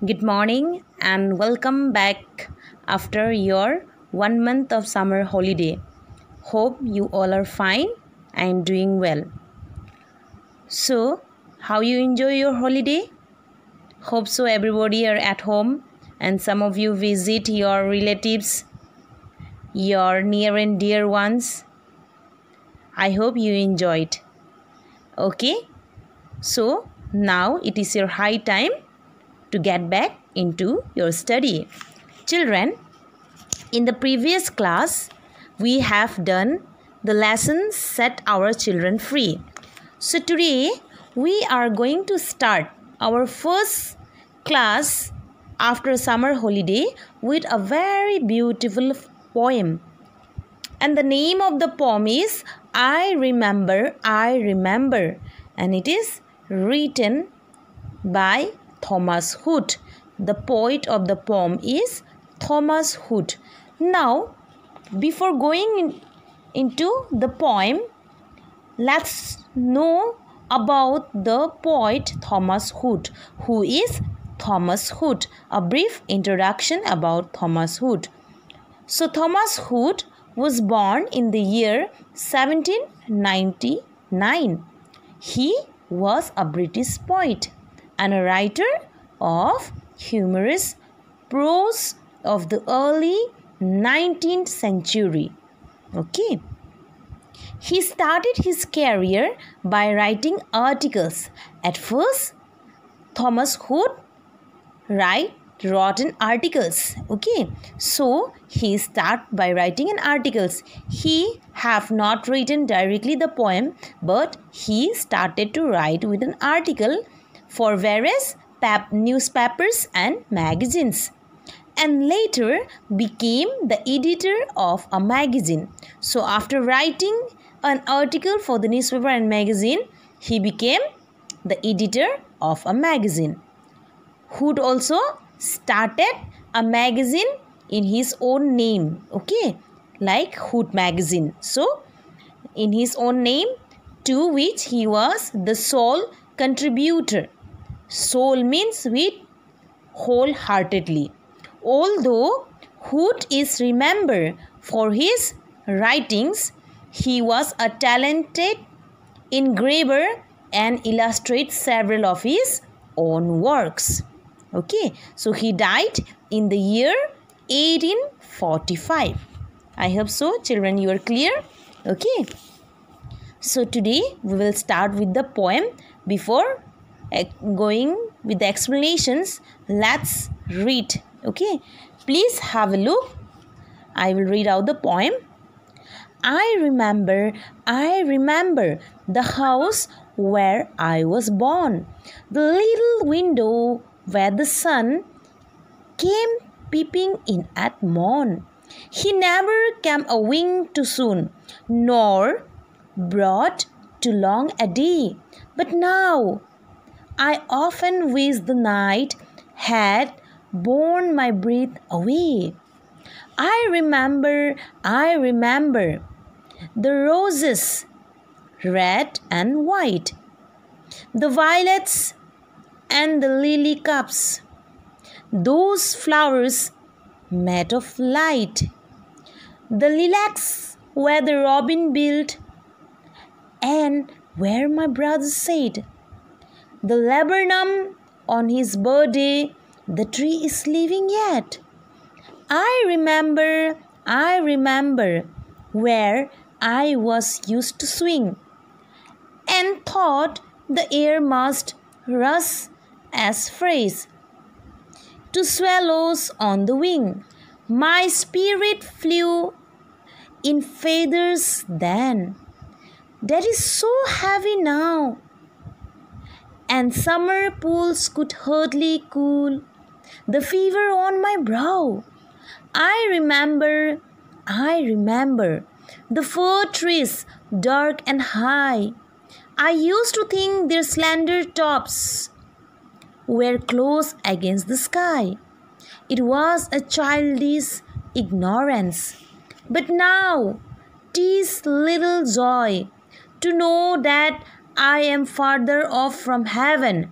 Good morning and welcome back after your 1 month of summer holiday. Hope you all are fine and doing well. So, how you enjoy your holiday? Hope so everybody are at home and some of you visit your relatives, your near and dear ones. I hope you enjoyed. Okay? So, now it is your high time to get back into your study. Children, in the previous class, we have done the lessons set our children free. So today, we are going to start our first class after summer holiday with a very beautiful poem. And the name of the poem is I Remember, and it is written by Thomas Hood. The poet of the poem is Thomas Hood. Now, before going into the poem, let's know about the poet Thomas Hood. Who is Thomas Hood? A brief introduction about Thomas Hood. So, Thomas Hood was born in the year 1799. He was a British poet and a writer of humorous prose of the early 19th century. Okay. He started his career by writing articles. At first, Thomas Hood wrote in articles. Okay. So, he started by writing in articles. He have not written directly the poem, but he started to write with an article for various newspapers and magazines, and later became the editor of a magazine. So after writing an article for the newspaper and magazine, he became the editor of a magazine. Hood also started a magazine in his own name, okay, like Hood magazine. So in his own name, to which he was the sole contributor. Soul means with wholeheartedly. Although Hood is remembered for his writings, he was a talented engraver and illustrated several of his own works. Okay, so he died in the year 1845. I hope so, children, you are clear. Okay, so today we will start with the poem. Before going with the explanations, let's read. Okay, please have a look. I will read out the poem. I remember the house where I was born, the little window where the sun came peeping in at morn. He never came a wink too soon, nor brought too long a day. But now I often wish the night had borne my breath away. I remember the roses, red and white, the violets and the lily cups, those flowers made of light, the lilacs where the robin built, and where my brother said, the laburnum on his birthday, the tree is living yet. I remember where I was used to swing and thought the air must rush as fresh to swallows on the wing. My spirit flew in feathers then, that is so heavy now, and summer pools could hardly cool the fever on my brow. I remember the fir trees dark and high. I used to think their slender tops were close against the sky. It was a childish ignorance. But now 'tis little joy to know that I am farther off from heaven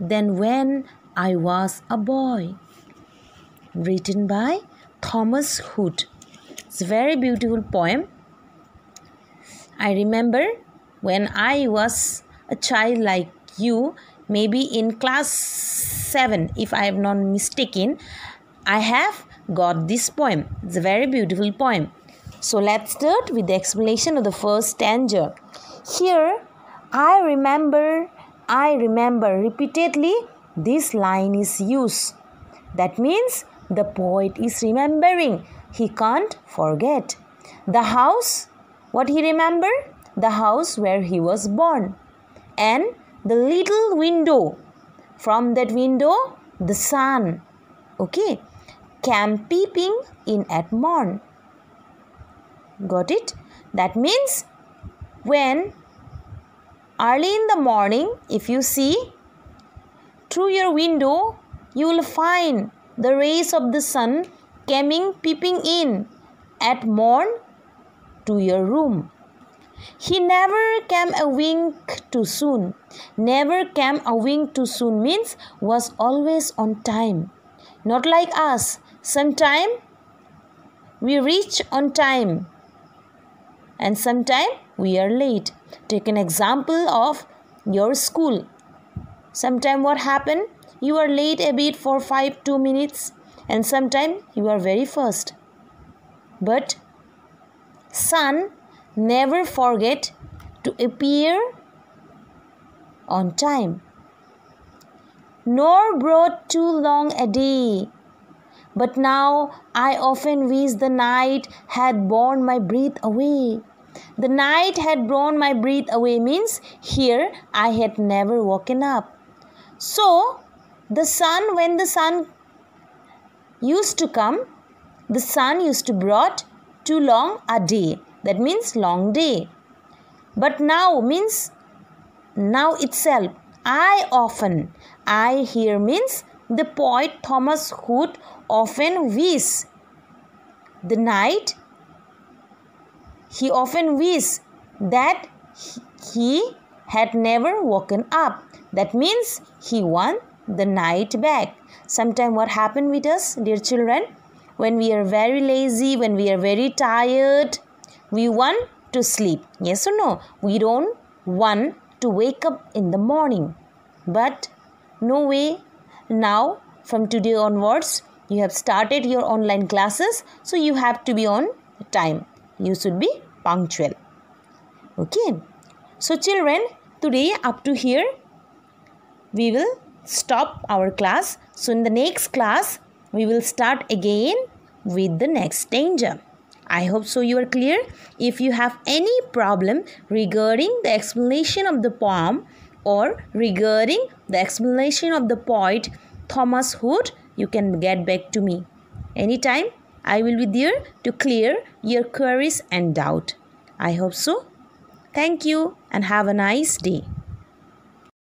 than when I Was a Boy, written by Thomas Hood. It's a very beautiful poem. I remember when I was a child like you, maybe in class 7, if I am not mistaken, I have got this poem. It's a very beautiful poem. So let's start with the explanation of the first stanza. Here, I remember, repeatedly this line is used. That means the poet is remembering. He can't forget. The house, what he remember? The house where he was born. And the little window. From that window, the sun, okay, came peeping in at morn. Got it? That means when early in the morning, if you see through your window, you will find the rays of the sun coming peeping in at morn to your room. He never came a wink too soon. Never came a wink too soon means was always on time. Not like us. Sometime we reach on time and sometime we are late. Take an example of your school. Sometime what happened? You are late a bit for 2 minutes and sometime you are very first. But sun never forget to appear on time, nor brought too long a day. But now I often wish the night had borne my breath away. The night had borne my breath away means here I had never woken up. So the sun, when the sun used to come, the sun used to brought too long a day. That means long day. But now means now itself. I here means the poet Thomas Hood often wish the night. He often wish that he had never woken up. That means he want the night back. Sometimes what happened with us, dear children, when we are very lazy, when we are very tired, we want to sleep. Yes or no? We don't want to wake up in the morning. But no way. Now, from today onwards, you have started your online classes. So, you have to be on time. You should be punctual. Okay. So, children, today up to here, we will stop our class. So, in the next class, we will start again with the next stanza. I hope so you are clear. If you have any problem regarding the explanation of the poem or regarding the explanation of the poet Thomas Hood, you can get back to me. Anytime I will be there to clear your queries and doubt. I hope so. Thank you and have a nice day.